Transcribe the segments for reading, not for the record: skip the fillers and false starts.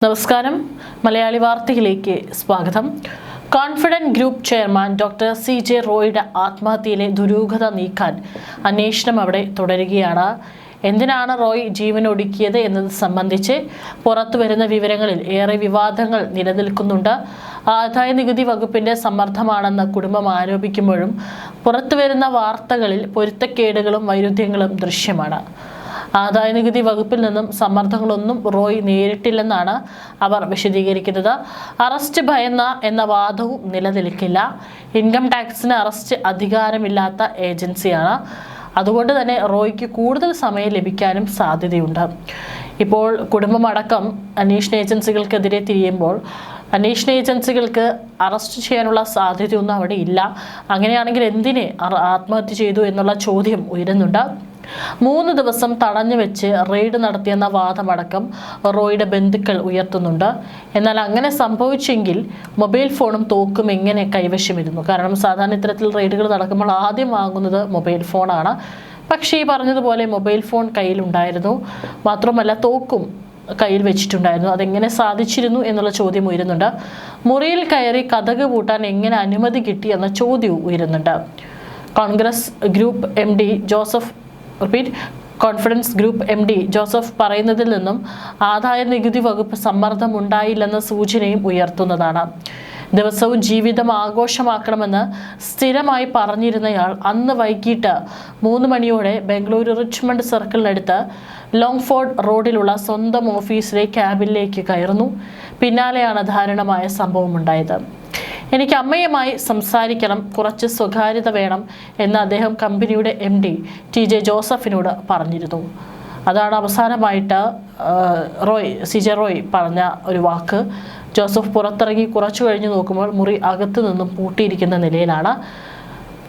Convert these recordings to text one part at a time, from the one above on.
നമസ്കാരം മലയാളി വാർത്തയിലേക്ക് സ്വാഗതം. Confident group chairman doctor CJ റോയിയുടെ ആത്മഹത്യയിലെ ദുരൂഹത നീക്കാൻ അന്വേഷണം അവിടെ തുടരുകയാണ്. എന്തിനാണ് റോയ് ജീവനൊടുക്കിയത് എന്നത് സംബന്ധിച്ച് പുറത്തുവരുന്ന വിവരങ്ങളിൽ ഏറെ വിവാദങ്ങൾ നിലനിൽക്കുന്നുണ്ട്. ആദായ നികുതി വകുപ്പിന്റെ സമ്മർദ്ദമാണെന്ന് കുടുംബം ആരോപിക്കുമ്പോഴും പുറത്തുവരുന്ന വാർത്തകളിൽ പൊരുത്തക്കേടുകളും വൈരുദ്ധ്യങ്ങളും ദൃശ്യമാണ്. ആദായ നികുതി വകുപ്പിൽ നിന്നും സമ്മർദ്ദങ്ങളൊന്നും റോയ് നേരിട്ടില്ലെന്നാണ് അവർ വിശദീകരിക്കുന്നത്. അറസ്റ്റ് ഭയന്ന എന്ന വാദവും നിലനിൽക്കില്ല. ഇൻകം ടാക്സിന് അറസ്റ്റ് അധികാരമില്ലാത്ത ഏജൻസിയാണ്. അതുകൊണ്ട് തന്നെ റോയ്ക്ക് കൂടുതൽ സമയം ലഭിക്കാനും സാധ്യതയുണ്ട്. ഇപ്പോൾ കുടുംബമടക്കം അന്വേഷണ ഏജൻസികൾക്കെതിരെ തിരിയുമ്പോൾ അന്വേഷണ ഏജൻസികൾക്ക് അറസ്റ്റ് ചെയ്യാനുള്ള സാധ്യതയൊന്നും അവിടെ ഇല്ല. അങ്ങനെയാണെങ്കിൽ എന്തിനെ ആത്മഹത്യ ചെയ്തു എന്നുള്ള ചോദ്യം ഉയരുന്നുണ്ട്. 3 ദിവസം തടഞ്ഞു വെച്ച് റെയ്ഡ് നടത്തിയെന്ന വാദമടക്കം റോയിയുടെ ബന്ധുക്കൾ ഉയർത്തുന്നുണ്ട്. എന്നാൽ അങ്ങനെ സംഭവിച്ചെങ്കിൽ മൊബൈൽ ഫോണും തോക്കും എങ്ങനെ കൈവശമിരുന്നു? കാരണം സാധാരണ ഇത്തരത്തിൽ റെയ്ഡുകൾ നടക്കുമ്പോൾ ആദ്യം വാങ്ങുന്നത് മൊബൈൽ ഫോണാണ്. പക്ഷേ ഈ പറഞ്ഞതുപോലെ മൊബൈൽ ഫോൺ കയ്യിലുണ്ടായിരുന്നു. മാത്രമല്ല തോക്കും കയ്യിൽ വെച്ചിട്ടുണ്ടായിരുന്നു. അതെങ്ങനെ സാധിച്ചിരുന്നു എന്നുള്ള ചോദ്യം ഉയരുന്നുണ്ട്. മുറിയിൽ കയറി കതക് പൂട്ടാൻ എങ്ങനെ അനുമതി കിട്ടി എന്ന ചോദ്യവും ഉയരുന്നുണ്ട്. കോൺഫിഡൻസ് ഗ്രൂപ്പ് MD ജോസഫ് പറയുന്നതിൽ നിന്നും ആദായ നികുതി വകുപ്പ് സമ്മർദ്ദം ഉണ്ടായില്ലെന്ന സൂചനയും ഉയർത്തുന്നതാണ്. ദിവസവും ജീവിതം ആഘോഷമാക്കണമെന്ന് സ്ഥിരമായി പറഞ്ഞിരുന്നയാൾ അന്ന് വൈകിട്ട് 3 മണിയോടെ ബംഗളൂരു റിച്ച്മണ്ട് സർക്കിളിനടുത്ത് ലോങ്ഫോർഡ് റോഡിലുള്ള സ്വന്തം ഓഫീസിലെ ക്യാബിനിലേക്ക് കയറുന്നു. പിന്നാലെയാണ് ദാരുണമായ സംഭവം ഉണ്ടായത്. എനിക്ക് അമ്മയുമായി സംസാരിക്കണം, കുറച്ച് സ്വകാര്യത വേണം എന്ന് അദ്ദേഹം കമ്പനിയുടെ MD TJ ജോസഫിനോട് പറഞ്ഞിരുന്നു. അതാണ് അവസാനമായിട്ട് CJ റോയ് പറഞ്ഞ ഒരു വാക്ക്. ജോസഫ് പുറത്തിറങ്ങി കുറച്ചു കഴിഞ്ഞ് നോക്കുമ്പോൾ മുറി അകത്തു നിന്നും പൂട്ടിയിരിക്കുന്ന നിലയിലാണ്.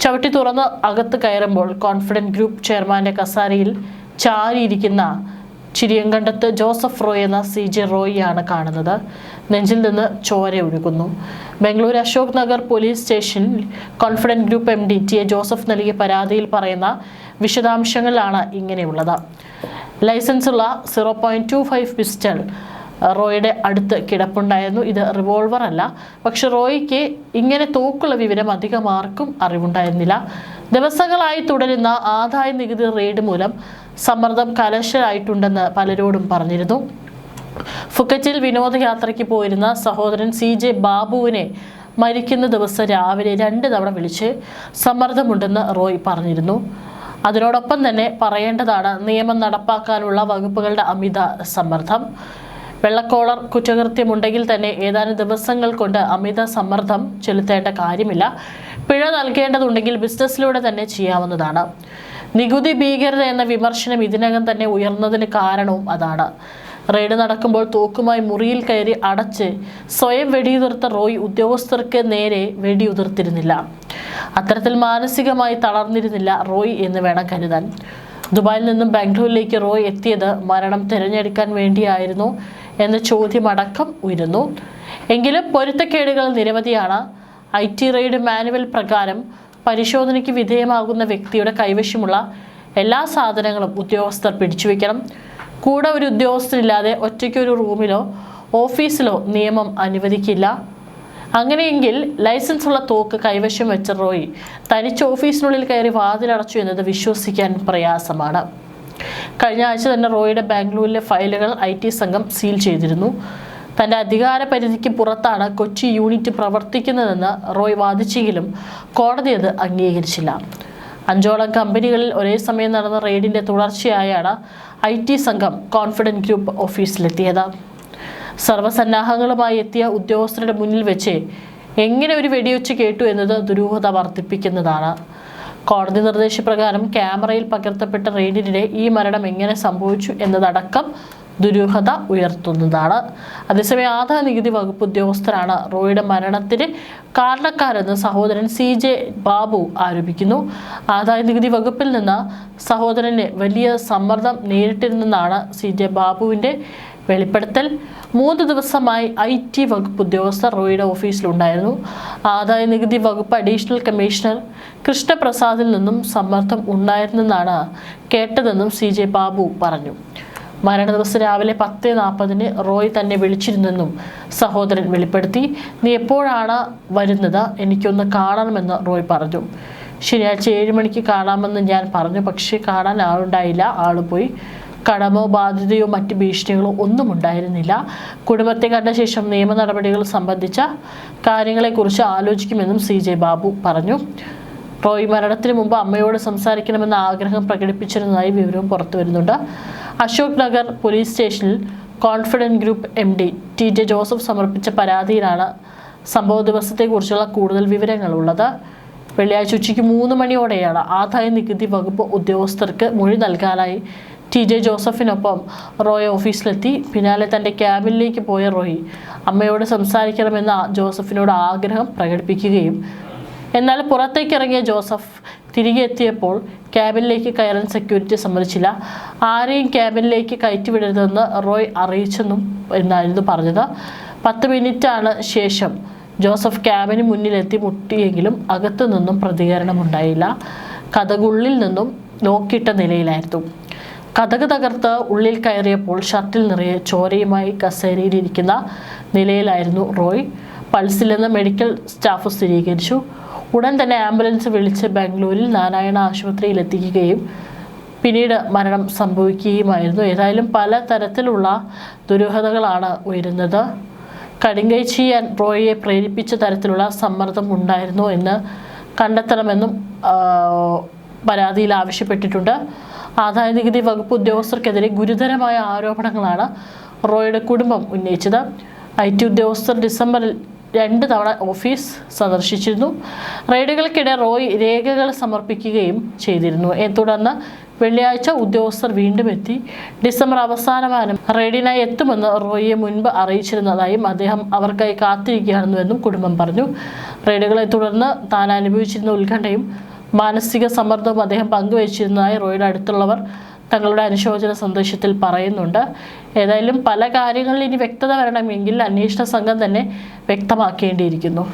ചവിട്ടി തുറന്ന് അകത്ത് കയറുമ്പോൾ കോൺഫിഡന്റ് ഗ്രൂപ്പ് ചെയർമാന്റെ കസാരയിൽ ചാരിയിരിക്കുന്ന ചിരിയങ്കണ്ടത്ത് ജോസഫ് റോയ് എന്ന CJ റോയിയാണ് കാണുന്നത്. നെഞ്ചിൽ നിന്ന് ചോര ഒഴുകുന്നു. ബംഗളൂരു അശോക് നഗർ പോലീസ് സ്റ്റേഷനിൽ Confident Group MD TA Joseph നൽകിയ പരാതിയിൽ പറയുന്ന വിശദാംശങ്ങളിലാണ് ഇങ്ങനെയുള്ളത്. ലൈസൻസുള്ള 0.25 പിസ്റ്റൾ റോയിയുടെ അടുത്ത് കിടപ്പുണ്ടായിരുന്നു. ഇത് റിവോൾവർ അല്ല. പക്ഷെ റോയിക്ക് ഇങ്ങനെ തോക്കുള്ള വിവരം അധികം ആർക്കും അറിവുണ്ടായിരുന്നില്ല. ദിവസങ്ങളായി തുടരുന്ന ആദായ നികുതി റെയ്ഡ് മൂലം സമ്മർദ്ദം കലശലായിട്ടുണ്ടെന്ന് പലരോടും പറഞ്ഞിരുന്നു. ഫുക്കറ്റിൽ വിനോദയാത്രയ്ക്ക് പോയിരുന്ന സഹോദരൻ CJ ബാബുവിനെ മരിക്കുന്ന ദിവസം രാവിലെ 2 തവണ വിളിച്ച് സമ്മർദ്ദമുണ്ടെന്ന് റോയ് പറഞ്ഞിരുന്നു. അതിനോടൊപ്പം തന്നെ പറയേണ്ടതാണ് നിയമം നടപ്പാക്കാനുള്ള വകുപ്പുകളുടെ അമിത സമ്മർദ്ദം. വെള്ളക്കോളർ കുറ്റകൃത്യമുണ്ടെങ്കിൽ തന്നെ ഏതാനും ദിവസങ്ങൾ കൊണ്ട് അമിത സമ്മർദ്ദം ചെലുത്തേണ്ട കാര്യമില്ല. പിഴ നൽകേണ്ടതുണ്ടെങ്കിൽ ബിസിനസ്സിലൂടെ തന്നെ ചെയ്യാവുന്നതാണ്. നികുതി ഭീകരത എന്ന വിമർശനം ഇതിനകം തന്നെ ഉയർന്നതിന് കാരണവും അതാണ്. റെയ്ഡ് നടക്കുമ്പോൾ തോക്കുമായി മുറിയിൽ കയറി അടച്ച് സ്വയം വെടിയുതിർത്ത റോയ് ഉദ്യോഗസ്ഥർക്ക് നേരെ വെടിയുതിർത്തിരുന്നില്ല. അത്തരത്തിൽ മാനസികമായി തളർന്നിരുന്നില്ല റോയ് എന്ന് വേണം കരുതാൻ. ദുബായിൽ നിന്നും ബാംഗ്ലൂരിലേക്ക് റോയ് എത്തിയത് മരണം തിരഞ്ഞെടുക്കാൻ വേണ്ടിയായിരുന്നു എന്ന ചോദ്യമടക്കം ഉയരുന്നു. എങ്കിലും പൊരുത്തക്കേടുകൾ നിരവധിയാണ്. IT റെയ്ഡ് മാനുവൽ പ്രകാരം പരിശോധനയ്ക്ക് വിധേയമാകുന്ന വ്യക്തിയുടെ കൈവശമുള്ള എല്ലാ സാധനങ്ങളും ഉദ്യോഗസ്ഥർ പിടിച്ചുവെക്കണം. കൂടെ ഒരു ഉദ്യോഗസ്ഥരില്ലാതെ ഒറ്റയ്ക്കൊരു റൂമിലോ ഓഫീസിലോ നിയമം അനുവദിക്കില്ല. അങ്ങനെയെങ്കിൽ ലൈസൻസ് ഉള്ള തോക്ക് കൈവശം വെച്ച റോയ് തനിച്ച് ഓഫീസിനുള്ളിൽ കയറി വാതിലടച്ചു എന്നത് വിശ്വസിക്കാൻ പ്രയാസമാണ്. കഴിഞ്ഞ ആഴ്ച തന്നെ റോയിയുടെ ബാംഗ്ലൂരിലെ ഫയലുകൾ IT സംഘം സീൽ ചെയ്തിരുന്നു. തൻ്റെ അധികാര പരിധിക്ക് പുറത്താണ് കൊച്ചി യൂണിറ്റ് പ്രവർത്തിക്കുന്നതെന്ന് റോയ് വാദിച്ചെങ്കിലും കോടതി അത് അംഗീകരിച്ചില്ല. 5ഓളം കമ്പനികളിൽ ഒരേ സമയം നടന്ന റെയ്ഡിന്റെ തുടർച്ചയായാണ് IT സംഘം കോൺഫിഡന്റ് ഗ്രൂപ്പ് ഓഫീസിലെത്തിയത്. സർവ്വസന്നാഹങ്ങളുമായി എത്തിയ ഉദ്യോഗസ്ഥരുടെ മുന്നിൽ വെച്ച് എങ്ങനെ ഒരു വെടിവെച്ച് കേട്ടു എന്നത് ദുരൂഹത വർദ്ധിപ്പിക്കുന്നതാണ്. കോടതി നിർദ്ദേശപ്രകാരം ക്യാമറയിൽ പകർത്തപ്പെട്ട റെയ്ഡിനിടെ ഈ മരണം എങ്ങനെ സംഭവിച്ചു എന്നതടക്കം ദുരൂഹത ഉയർത്തുന്നതാണ്. അതേസമയം ആദായ നികുതി വകുപ്പ് ഉദ്യോഗസ്ഥരാണ് റോയിയുടെ മരണത്തിന് കാരണക്കാരെന്ന് സഹോദരൻ CJ ബാബു ആരോപിക്കുന്നു. ആദായ നികുതി വകുപ്പിൽ നിന്ന് സഹോദരന് വലിയ സമ്മർദ്ദം നേരിട്ടിരുന്നെന്നാണ് CJ ബാബുവിൻ്റെ വെളിപ്പെടുത്തൽ. 3 ദിവസമായി IT വകുപ്പ് ഉദ്യോഗസ്ഥർ റോയിയുടെ ഓഫീസിലുണ്ടായിരുന്നു. ആദായ നികുതി വകുപ്പ് അഡീഷണൽ കമ്മീഷണർ കൃഷ്ണപ്രസാദിൽ നിന്നും സമ്മർദ്ദം ഉണ്ടായിരുന്നെന്നാണ് കേട്ടതെന്നും CJ ബാബു പറഞ്ഞു. മരണ ദിവസം രാവിലെ 10:40 റോയ് തന്നെ വിളിച്ചിരുന്നെന്നും സഹോദരൻ വെളിപ്പെടുത്തി. നീ എപ്പോഴാണ് വരുന്നത്, എനിക്കൊന്ന് കാണണമെന്ന് റോയ് പറഞ്ഞു. ശനിയാഴ്ച 7 മണിക്ക് കാണാമെന്ന് ഞാൻ പറഞ്ഞു, പക്ഷേ കാണാൻ ആളുണ്ടായില്ല. ആള് പോയി. കടമോ ബാധ്യതയോ മറ്റ് ഭീഷണികളോ ഒന്നും ഉണ്ടായിരുന്നില്ല. കുടുംബത്തെ കണ്ട ശേഷം നിയമ നടപടികൾ സംബന്ധിച്ച കാര്യങ്ങളെക്കുറിച്ച് ആലോചിക്കുമെന്നും CJ ബാബു പറഞ്ഞു. റോയ് മരണത്തിന് മുമ്പ് അമ്മയോട് സംസാരിക്കണമെന്ന ആഗ്രഹം പ്രകടിപ്പിച്ചിരുന്നതായി വിവരവും പുറത്തുവരുന്നുണ്ട്. അശോക് നഗർ പോലീസ് സ്റ്റേഷനിൽ Confident Group MD TJ Joseph സമർപ്പിച്ച പരാതിയിലാണ് സംഭവ ദിവസത്തെക്കുറിച്ചുള്ള കൂടുതൽ വിവരങ്ങളുള്ളത്. വെള്ളിയാഴ്ച ഉച്ചയ്ക്ക് 3 മണിയോടെയാണ് ആദായ നികുതി വകുപ്പ് ഉദ്യോഗസ്ഥർക്ക് മൊഴി നൽകാനായി TJ ജോസഫിനൊപ്പം റോയ് ഓഫീസിലെത്തി. പിന്നാലെ തൻ്റെ ക്യാബിനിലേക്ക് പോയ റോയ് അമ്മയോട് സംസാരിക്കണമെന്ന ജോസഫിനോട് ആഗ്രഹം പ്രകടിപ്പിക്കുകയും എന്നാൽ പുറത്തേക്ക് ഇറങ്ങിയ ജോസഫ് തിരികെ എത്തിയപ്പോൾ ക്യാബിനിലേക്ക് കയറാൻ സെക്യൂരിറ്റി സമ്മതിച്ചില്ല. ആരെയും ക്യാബിനിലേക്ക് കയറ്റിവിടരുതെന്ന് റോയ് അറിയിച്ചെന്നും എന്നായിരുന്നു പറഞ്ഞത്. 10 മിനിറ്റാണ് ശേഷം ജോസഫ് ക്യാബിന് മുന്നിലെത്തി മുട്ടിയെങ്കിലും അകത്തു നിന്നും പ്രതികരണമുണ്ടായില്ല. കതകുള്ളിൽ നിന്നും നോക്കിയിട്ട നിലയിലായിരുന്നു. കതക് തകർത്ത് ഉള്ളിൽ കയറിയപ്പോൾ ഷർട്ടിൽ നിറയെ ചോരയുമായി കസേരയിലിരിക്കുന്ന നിലയിലായിരുന്നു റോയ്. പൾസിലെന്ന് മെഡിക്കൽ സ്റ്റാഫ് സ്ഥിരീകരിച്ചു. ഉടൻ തന്നെ ആംബുലൻസ് വിളിച്ച് ബാംഗ്ലൂരിൽ നാരായണ ആശുപത്രിയിൽ എത്തിക്കുകയും പിന്നീട് മരണം സംഭവിക്കുകയുമായിരുന്നു. ഏതായാലും പല തരത്തിലുള്ള ദുരൂഹതകളാണ് ഉയരുന്നത്. കടുങ്കൈ ചെയ്യാൻ റോയിയെ പ്രേരിപ്പിച്ച തരത്തിലുള്ള സമ്മർദ്ദം ഉണ്ടായിരുന്നോ എന്ന് കണ്ടെത്തണമെന്നും പരാതിയിൽ ആവശ്യപ്പെട്ടിട്ടുണ്ട്. ആദായ നികുതി വകുപ്പ് ഉദ്യോഗസ്ഥർക്കെതിരെ ഗുരുതരമായ ആരോപണങ്ങളാണ് റോയുടെ കുടുംബം ഉന്നയിച്ചത്. IT ഉദ്യോഗസ്ഥർ ഡിസംബറിൽ 2 തവണ ഓഫീസ് സന്ദർശിച്ചിരുന്നു. റെയ്ഡുകൾക്കിടെ റോയ് രേഖകൾ സമർപ്പിക്കുകയും ചെയ്തിരുന്നു. തുടർന്ന് വെള്ളിയാഴ്ച ഉദ്യോഗസ്ഥർ വീണ്ടും എത്തി. ഡിസംബർ അവസാനവാരം റെയ്ഡിനായി എത്തുമെന്ന് റോയിയെ മുൻപ് അറിയിച്ചിരുന്നതായും അദ്ദേഹം അവർക്കായി കാത്തിരിക്കുകയാണെന്നുവെന്നും കുടുംബം പറഞ്ഞു. റെയ്ഡുകളെ തുടർന്ന് താൻ അനുഭവിച്ചിരുന്ന ഉത്കണ്ഠയും മാനസിക സമ്മർദ്ദവും അദ്ദേഹം പങ്കുവച്ചിരുന്നതായി റോയുടെ അടുത്തുള്ളവർ തങ്ങളുടെ അനുശോചന സന്ദേശത്തിൽ പറയുന്നുണ്ട്. ഏതായാലും പല കാര്യങ്ങളിൽ ഇനി വ്യക്തത വരണമെങ്കിൽ അന്വേഷണ സംഘം തന്നെ വ്യക്തമാക്കേണ്ടിയിരിക്കുന്നു.